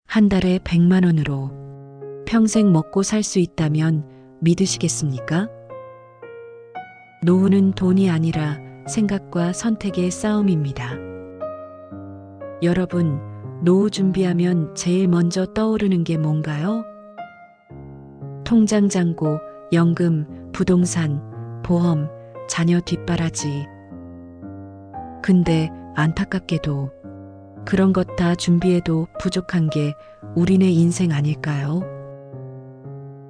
한 달에 100만 원으로 평생 먹고 살 수 있다면 믿으시겠습니까? 노후는 돈이 아니라 생각과 선택의 싸움입니다. 여러분, 노후 준비하면 제일 먼저 떠오르는 게 뭔가요? 통장 잔고, 연금, 부동산, 보험, 자녀 뒷바라지. 근데 안타깝게도 그런 것 다 준비해도 부족한 게 우리네 인생 아닐까요?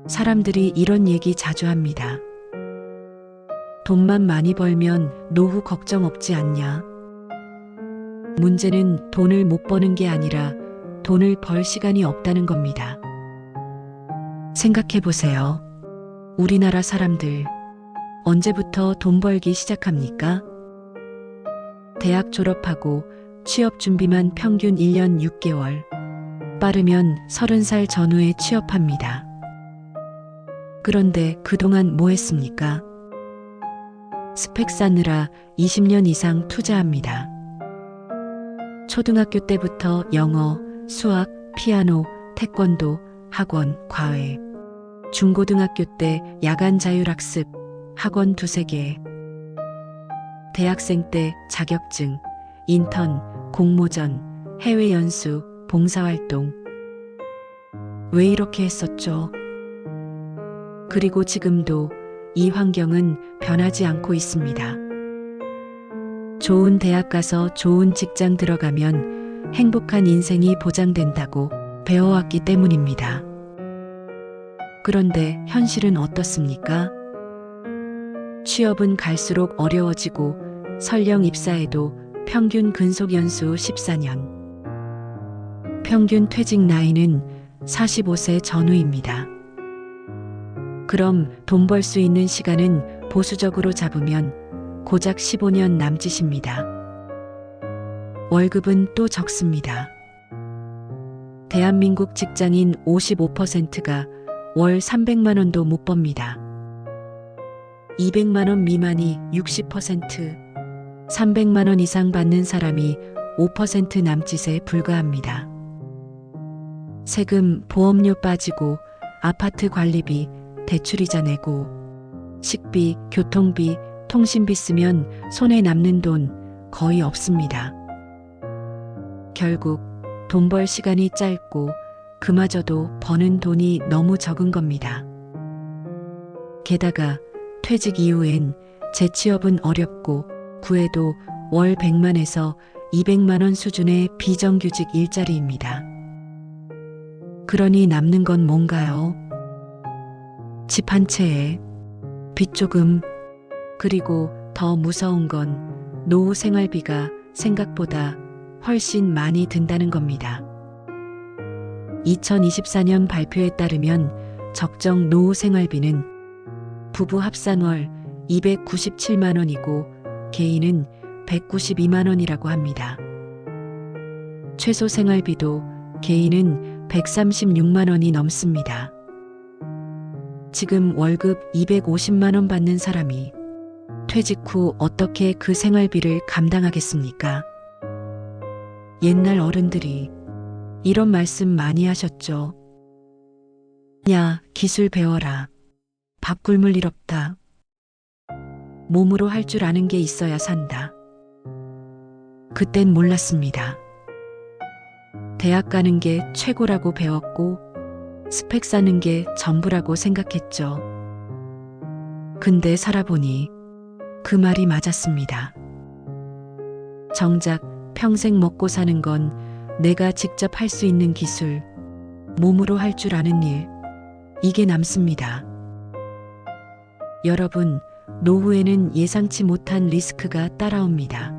사람들이 이런 얘기 자주 합니다. 돈만 많이 벌면 노후 걱정 없지 않냐? 문제는 돈을 못 버는 게 아니라 돈을 벌 시간이 없다는 겁니다. 생각해 보세요. 우리나라 사람들, 언제부터 돈 벌기 시작합니까? 대학 졸업하고 취업 준비만 평균 1년 6개월, 빠르면 30살 전후에 취업합니다. 그런데 그동안 뭐 했습니까? 스펙 쌓느라 20년 이상 투자합니다. 초등학교 때부터 영어, 수학, 피아노, 태권도, 학원, 과외. 중고등학교 때 야간 자율학습, 학원 2~3개. 대학생 때 자격증, 인턴, 공모전, 해외 연수, 봉사활동. 왜 이렇게 했었죠? 그리고 지금도 이 환경은 변하지 않고 있습니다. 좋은 대학 가서 좋은 직장 들어가면 행복한 인생이 보장된다고 배워왔기 때문입니다. 그런데 현실은 어떻습니까? 취업은 갈수록 어려워지고 설령 입사해도 평균 근속 연수 14년. 평균 퇴직 나이는 45세 전후입니다. 그럼 돈 벌 수 있는 시간은 보수적으로 잡으면 고작 15년 남짓입니다. 월급은 또 적습니다. 대한민국 직장인 55%가 월 300만 원도 못 법니다. 200만 원 미만이 60%, 300만 원 이상 받는 사람이 5% 남짓에 불과합니다. 세금, 보험료 빠지고 아파트 관리비, 대출이자 내고 식비, 교통비, 통신비 쓰면 손에 남는 돈 거의 없습니다. 결국 돈 벌 시간이 짧고 그마저도 버는 돈이 너무 적은 겁니다. 게다가 퇴직 이후엔 재취업은 어렵고 구해도 월 100만에서 200만 원 수준의 비정규직 일자리입니다. 그러니 남는 건 뭔가요? 집 한 채에 빚 조금, 그리고 더 무서운 건 노후 생활비가 생각보다 훨씬 많이 든다는 겁니다. 2024년 발표에 따르면 적정 노후 생활비는 부부 합산월 297만 원이고 개인은 192만 원이라고 합니다. 최소 생활비도 개인은 136만 원이 넘습니다. 지금 월급 250만 원 받는 사람이 퇴직 후 어떻게 그 생활비를 감당하겠습니까? 옛날 어른들이 이런 말씀 많이 하셨죠. 야, 기술 배워라. 밥 굶을 일 없다. 몸으로 할 줄 아는 게 있어야 산다. 그땐 몰랐습니다. 대학 가는 게 최고라고 배웠고 스펙 쌓는 게 전부라고 생각했죠. 근데 살아보니 그 말이 맞았습니다. 정작 평생 먹고 사는 건 내가 직접 할 수 있는 기술, 몸으로 할 줄 아는 일, 이게 남습니다. 여러분, 노후에는 예상치 못한 리스크가 따라옵니다.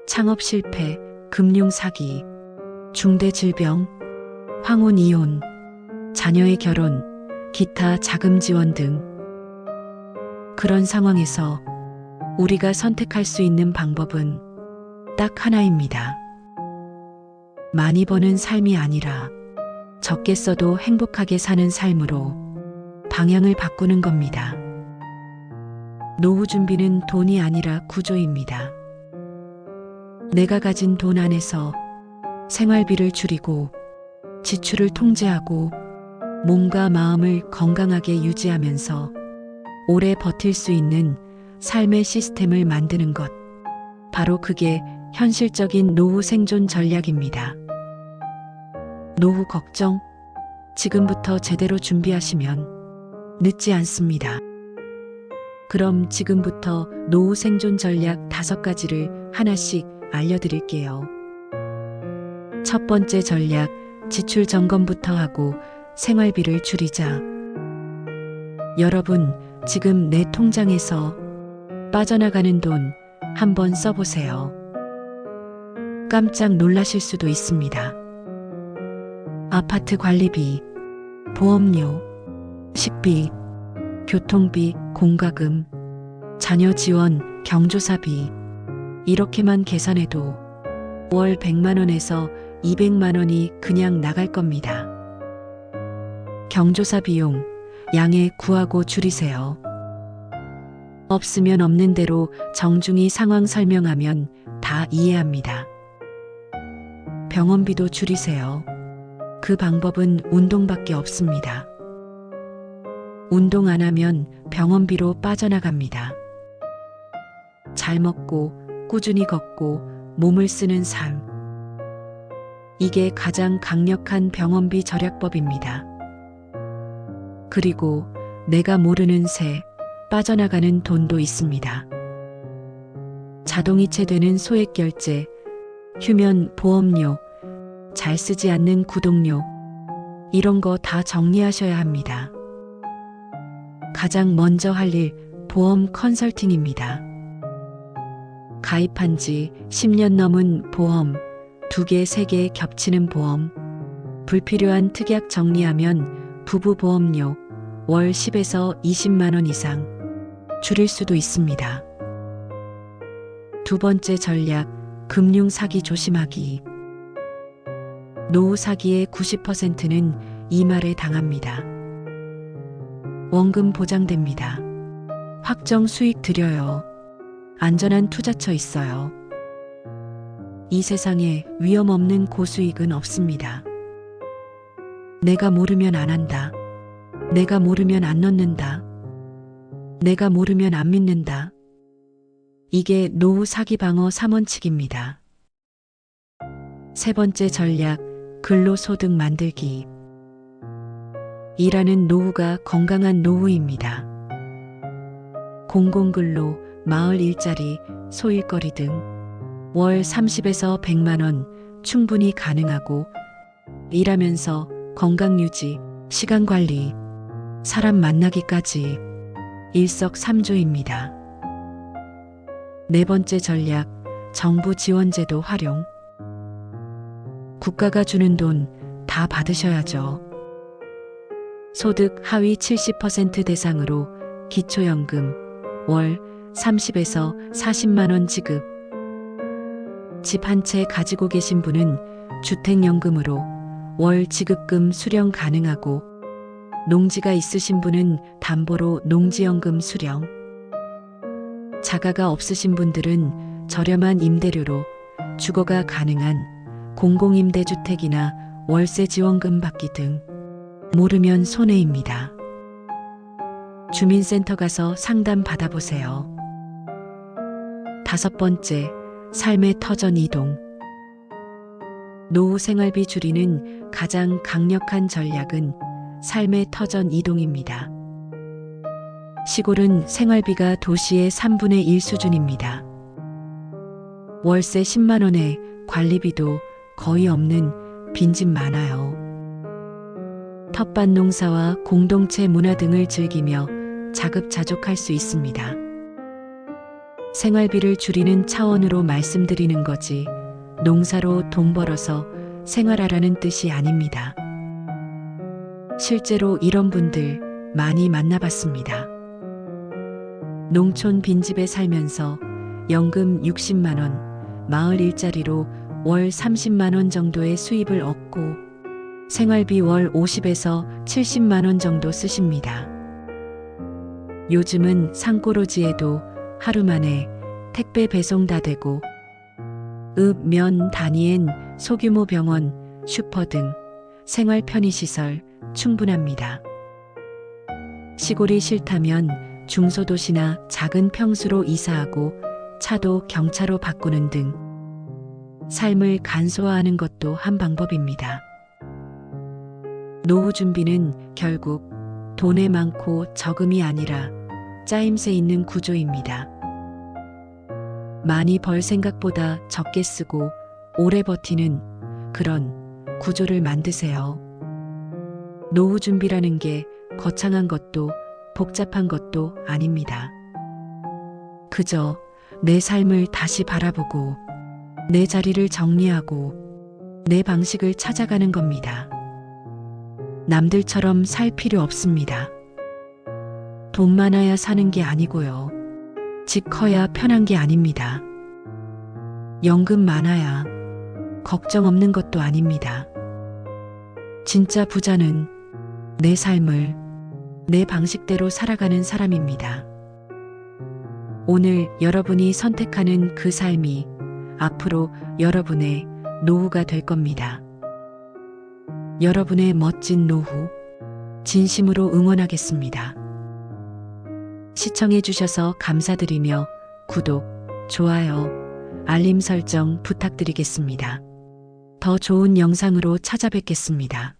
창업 실패, 금융 사기, 중대 질병, 황혼 이혼, 자녀의 결혼, 기타 자금 지원 등. 그런 상황에서 우리가 선택할 수 있는 방법은 딱 하나입니다. 많이 버는 삶이 아니라 적게 써도 행복하게 사는 삶으로 방향을 바꾸는 겁니다. 노후 준비는 돈이 아니라 구조입니다. 내가 가진 돈 안에서 생활비를 줄이고 지출을 통제하고 몸과 마음을 건강하게 유지하면서 오래 버틸 수 있는 삶의 시스템을 만드는 것. 바로 그게 현실적인 노후 생존 전략입니다. 노후 걱정? 지금부터 제대로 준비하시면 늦지 않습니다. 그럼 지금부터 노후 생존 전략 5가지를 하나씩 알려드릴게요. 첫 번째 전략, 지출 점검부터 하고 생활비를 줄이자. 여러분, 지금 내 통장에서 빠져나가는 돈 한번 써보세요. 깜짝 놀라실 수도 있습니다. 아파트 관리비, 보험료, 식비, 교통비, 공과금, 자녀 지원, 경조사비, 이렇게만 계산해도 월 100만 원에서 200만 원이 그냥 나갈 겁니다. 경조사 비용, 양해 구하고 줄이세요. 없으면 없는 대로 정중히 상황 설명하면 다 이해합니다. 병원비도 줄이세요. 그 방법은 운동밖에 없습니다. 운동 안 하면 병원비로 빠져나갑니다. 잘 먹고 꾸준히 걷고 몸을 쓰는 삶. 이게 가장 강력한 병원비 절약법입니다. 그리고 내가 모르는 새, 빠져나가는 돈도 있습니다. 자동이체 되는 소액 결제, 휴면 보험료, 잘 쓰지 않는 구독료, 이런 거 다 정리하셔야 합니다. 가장 먼저 할 일, 보험 컨설팅입니다. 가입한 지 10년 넘은 보험, 2개, 3개 겹치는 보험, 불필요한 특약 정리하면 부부 보험료 월 10에서 20만 원 이상 줄일 수도 있습니다. 두 번째 전략, 금융 사기 조심하기. 노후 사기의 90%는 이 말에 당합니다. 원금 보장됩니다. 확정 수익 드려요. 안전한 투자처 있어요. 이 세상에 위험 없는 고수익은 없습니다. 내가 모르면 안 한다. 내가 모르면 안 넣는다. 내가 모르면 안 믿는다. 이게 노후 사기 방어 3원칙입니다. 세 번째 전략, 근로소득 만들기. 일하는 노후가 건강한 노후입니다. 공공근로, 마을 일자리, 소일거리 등 월 30에서 100만 원 충분히 가능하고 일하면서 건강 유지, 시간 관리, 사람 만나기까지 일석삼조입니다. 네 번째 전략, 정부 지원제도 활용. 국가가 주는 돈 다 받으셔야죠. 소득 하위 70% 대상으로 기초연금 월 30에서 40만 원 지급. 집 한 채 가지고 계신 분은 주택연금으로 월 지급금 수령 가능하고 농지가 있으신 분은 담보로 농지연금 수령. 자가가 없으신 분들은 저렴한 임대료로 주거가 가능한 공공임대주택이나 월세 지원금 받기 등. 모르면 손해입니다. 주민센터 가서 상담 받아보세요. 다섯 번째, 삶의 터전 이동. 노후 생활비 줄이는 가장 강력한 전략은 삶의 터전 이동입니다. 시골은 생활비가 도시의 3분의 1 수준입니다. 월세 10만 원에 관리비도 거의 없는 빈집 많아요. 텃밭 농사와 공동체 문화 등을 즐기며 자급자족할 수 있습니다. 생활비를 줄이는 차원으로 말씀드리는 거지 농사로 돈 벌어서 생활하라는 뜻이 아닙니다. 실제로 이런 분들 많이 만나봤습니다. 농촌 빈집에 살면서 연금 60만 원, 마을 일자리로 월 30만 원 정도의 수입을 얻고 생활비 월 50에서 70만 원 정도 쓰십니다. 요즘은 산꼬로지에도 하루 만에 택배 배송 다 되고 읍, 면 단위엔 소규모 병원, 슈퍼 등 생활 편의시설 충분합니다. 시골이 싫다면 중소도시나 작은 평수로 이사하고 차도 경차로 바꾸는 등 삶을 간소화하는 것도 한 방법입니다. 노후 준비는 결국 돈에 많고 적음이 아니라 짜임새 있는 구조입니다. 많이 벌 생각보다 적게 쓰고 오래 버티는 그런 구조를 만드세요. 노후 준비라는 게 거창한 것도 복잡한 것도 아닙니다. 그저 내 삶을 다시 바라보고 내 자리를 정리하고 내 방식을 찾아가는 겁니다. 남들처럼 살 필요 없습니다. 돈 많아야 사는 게 아니고요. 집 커야 편한 게 아닙니다. 연금 많아야 걱정 없는 것도 아닙니다. 진짜 부자는 내 삶을 내 방식대로 살아가는 사람입니다. 오늘 여러분이 선택하는 그 삶이 앞으로 여러분의 노후가 될 겁니다. 여러분의 멋진 노후 진심으로 응원하겠습니다. 시청해 주셔서 감사드리며 구독, 좋아요, 알림 설정 부탁드리겠습니다. 더 좋은 영상으로 찾아뵙겠습니다.